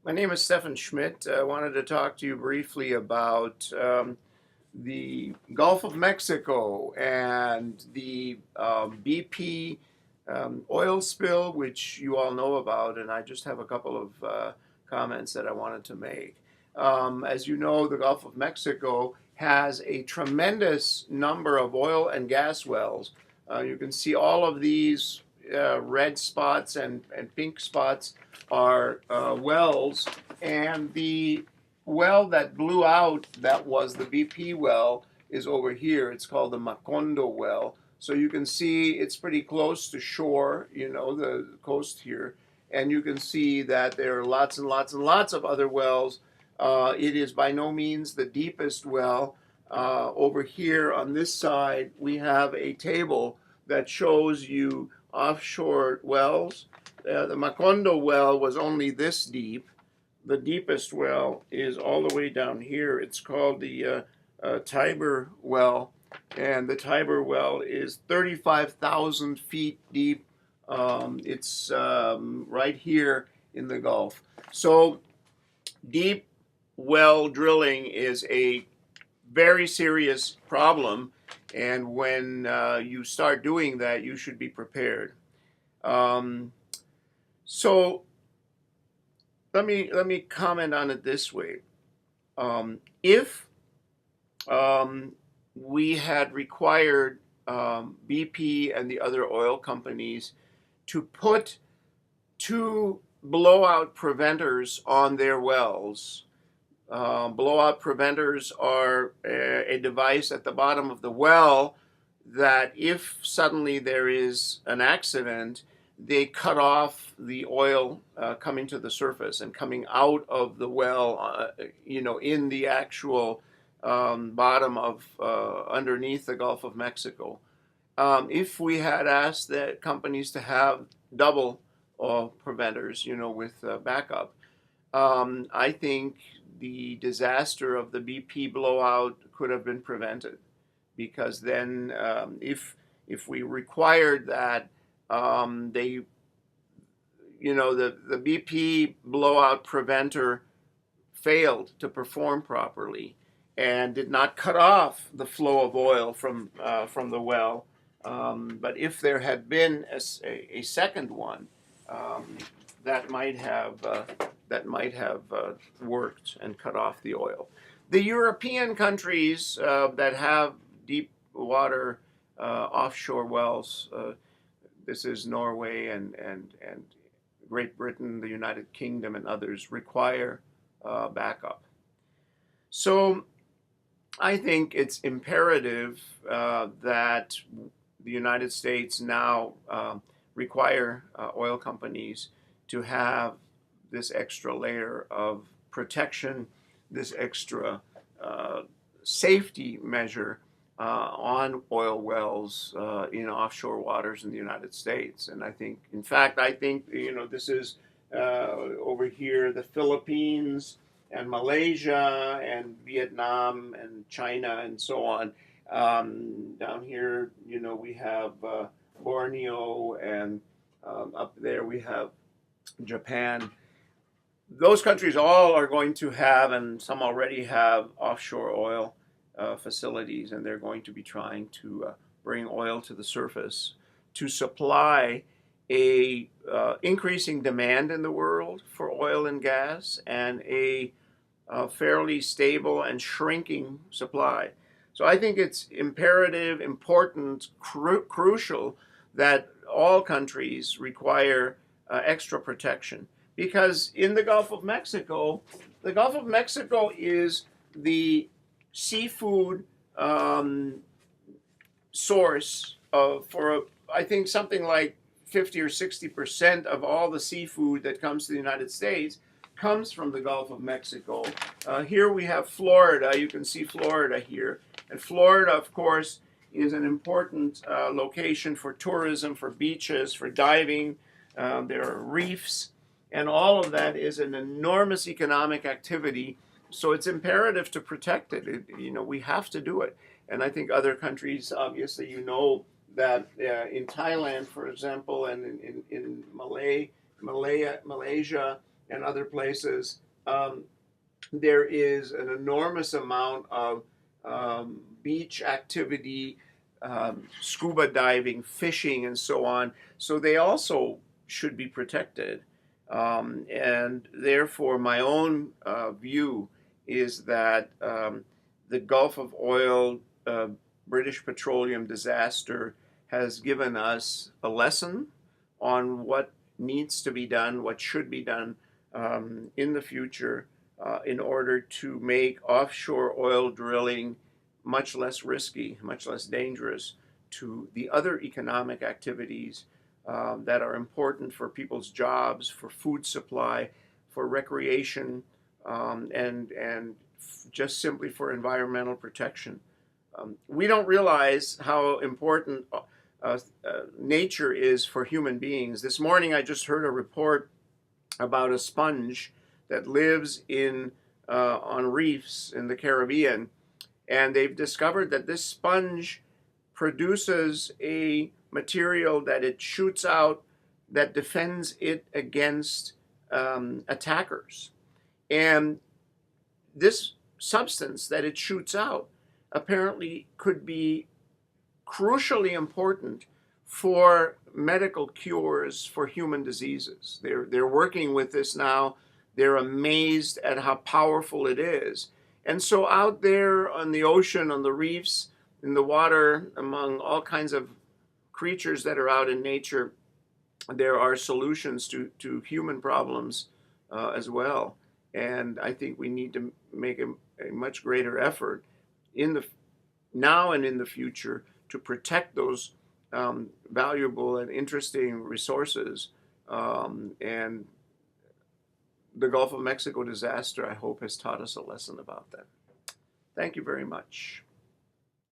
My name is Stefan Schmidt. I wanted to talk to you briefly about the Gulf of Mexico and the BP oil spill, which you all know about, and I just have a couple of comments that I wanted to make. As you know, the Gulf of Mexico has a tremendous number of oil and gas wells. You can see all of these red spots and pink spots are wells, and the well that blew out, that was the BP well, is over here. It's called the Macondo well. So you can see it's pretty close to shore, the coast here. And you can see that there are lots and lots and lots of other wells. It is by no means the deepest well. Over here on this side, we have a table that shows you offshore wells. The Macondo well was only this deep. The deepest well is all the way down here. It's called the Tiber well, and the Tiber well is 35,000 feet deep. It's right here in the Gulf. So deep well drilling is a very serious problem, and when you start doing that, you should be prepared. So let me comment on it this way. If we had required BP and the other oil companies to put two blowout preventers on their wells. Blowout preventers are a device at the bottom of the well that if suddenly there is an accident, they cut off the oil coming to the surface and coming out of the well, in the actual bottom of underneath the Gulf of Mexico. If we had asked the companies to have double preventers, with backup, I think the disaster of the BP blowout could have been prevented, because then if we required that, the BP blowout preventer failed to perform properly and did not cut off the flow of oil from the well. But if there had been a second one, that might have worked and cut off the oil. The European countries that have deep water offshore wells, this is Norway and Great Britain, the United Kingdom, and others, require backup. So I think it's imperative that the United States now require oil companies to have this extra layer of protection, this extra safety measure on oil wells in offshore waters in the United States. And I think, in fact, this is over here, the Philippines and Malaysia and Vietnam and China and so on. Down here, we have Borneo, and up there we have Japan. Those countries all are going to have, and some already have, offshore oil facilities, and they're going to be trying to bring oil to the surface to supply a increasing demand in the world for oil and gas, and a fairly stable and shrinking supply. So I think it's imperative, important, crucial that all countries require extra protection, because in the Gulf of Mexico is the seafood source for I think something like 50 or 60% of all the seafood that comes to the United States comes from the Gulf of Mexico. Here we have Florida. You can see Florida here. And Florida, of course, is an important location for tourism, for beaches, for diving. There are reefs, and all of that is an enormous economic activity. So it's imperative to protect it. We have to do it. And I think other countries, obviously, that in Thailand, for example, and in Malaysia, and other places, there is an enormous amount of beach activity, scuba diving, fishing, and so on. So they also should be protected. And therefore, my own view is that the Gulf of Oil British Petroleum disaster has given us a lesson on what needs to be done, what should be done in the future in order to make offshore oil drilling much less risky, much less dangerous to the other economic activities that are important for people's jobs, for food supply, for recreation, and just simply for environmental protection. We don't realize how important nature is for human beings. This morning I just heard a report about a sponge that lives on reefs in the Caribbean, and they've discovered that this sponge produces a material that it shoots out that defends it against attackers. And this substance that it shoots out apparently could be crucially important for medical cures for human diseases. They're working with this now. They're amazed at how powerful it is. And so out there on the ocean, on the reefs, in the water, among all kinds of creatures that are out in nature, there are solutions to human problems as well. And I think we need to make a much greater effort now and in the future to protect those valuable and interesting resources. And the Gulf of Mexico disaster, I hope, has taught us a lesson about that. Thank you very much.